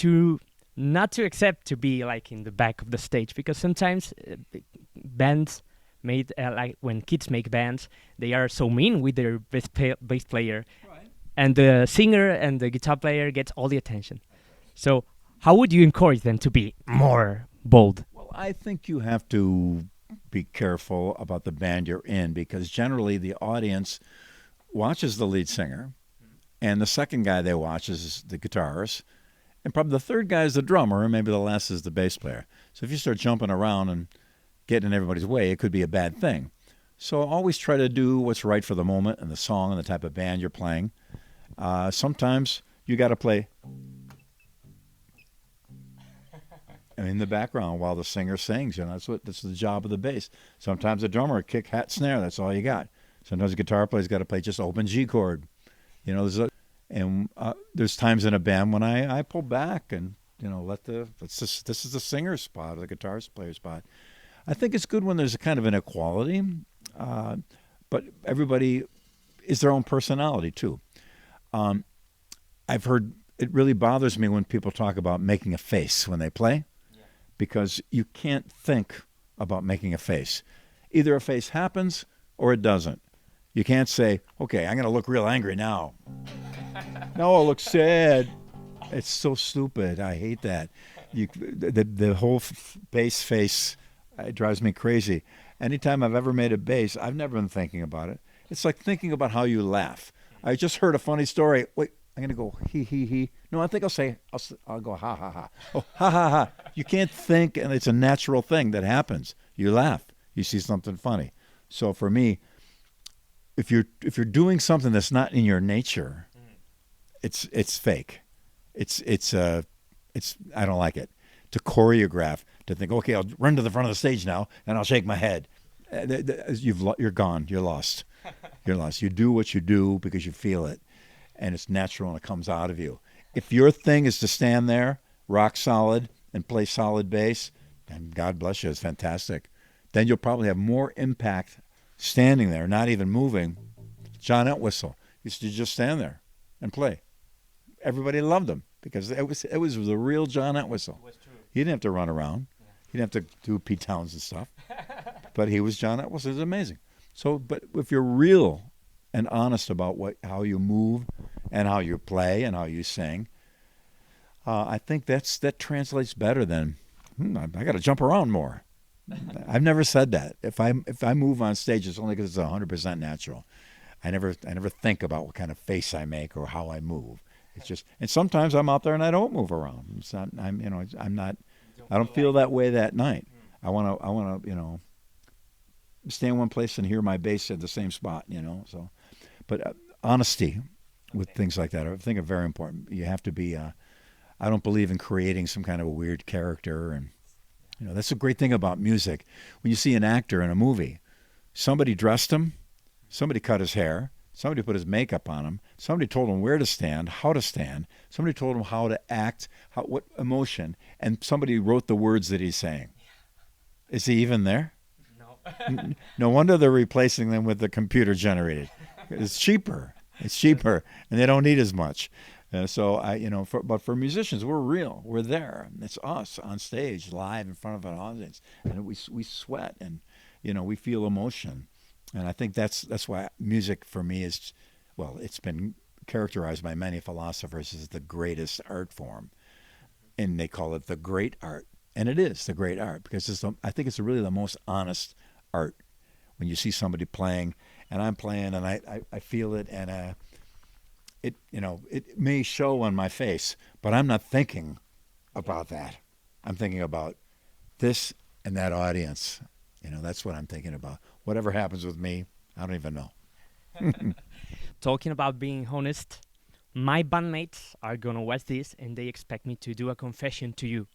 to not to accept to be like in the back of the stage, because sometimes bands made like when kids make bands, they are so mean with their bass player, Right. and the singer and the guitar player gets all the attention. So how would you encourage them to be more bold? Well, I think you have to be careful about the band you're in because generally the audience watches the lead singer, and the second guy they watch is the guitarist, and probably the third guy is the drummer, and maybe the last is the bass player. So if you start jumping around and getting in everybody's way, it could be a bad thing. So always try to do what's right for the moment and the song and the type of band you're playing. Sometimes you got to play in the background while the singer sings. You know, that's the job of the bass. Sometimes the drummer kick, hat, snare. That's all you got. Sometimes the guitar player's got to play just open G chord. You know, there's times in a band when I pull back and this is the singer's spot or the guitar player's spot. I think it's good when there's a kind of an equality, but everybody is their own personality too. I've heard it really bothers me when people talk about making a face when they play, because you can't think about making a face. Either a face happens or it doesn't. You can't say, okay, I'm going to look real angry now. No, I'll look sad. It's so stupid. I hate that. The whole bass face it drives me crazy. Anytime I've ever made a bass, I've never been thinking about it. It's like thinking about how you laugh. I just heard a funny story. Wait, I'm going to go he. No, I think I'll go ha ha ha. Oh, ha ha ha. You can't think, and it's a natural thing that happens. You laugh. You see something funny. So for me, if you're doing something that's not in your nature, it's fake. It's I don't like it. To choreograph, to think, okay, I'll run to the front of the stage now and I'll shake my head. You're gone. You're lost. You're lost. You do what you do because you feel it, and it's natural and it comes out of you. If your thing is to stand there, rock solid, and play solid bass, and God bless you, it's fantastic. Then you'll probably have more impact standing there, not even moving. John Entwistle used to just stand there and play. Everybody loved him because it was the real John Entwistle. It was true. He didn't have to run around. He didn't have to do Pete Townsend stuff. But he was John Entwistle. It was amazing. So, but if you're real and honest about how you move and how you play and how you sing, I think that translates better than I got to jump around more. I've never said that. If I move on stage, it's only because it's 100% natural. I never think about what kind of face I make or how I move. It's just, and sometimes I'm out there and I don't move around. It's not, I don't feel that way that night. I want to stay in one place and hear my bass at the same spot. So, but honesty with things like that, I think are very important. You have to be. I don't believe in creating some kind of a weird character, and that's a great thing about music. When you see an actor in a movie, somebody dressed him, somebody cut his hair, somebody put his makeup on him, somebody told him where to stand, how to stand, somebody told him how to act, what emotion, and somebody wrote the words that he's saying. Is he even there? No. No wonder they're replacing them with the computer generated. It's cheaper, and they don't need as much. But for musicians, we're real. We're there. It's us on stage, live in front of an audience, and we sweat, and we feel emotion. And I think that's why music for me is, well, it's been characterized by many philosophers as the greatest art form, and they call it the great art, and it is the great art because I think it's really the most honest art. When you see somebody playing, and I'm playing, and I feel it, and it may show on my face, but I'm not thinking about that. I'm thinking about this and that audience. That's what I'm thinking about. Whatever happens with me, I don't even know. Talking about being honest, my bandmates are gonna watch this and they expect me to do a confession to you.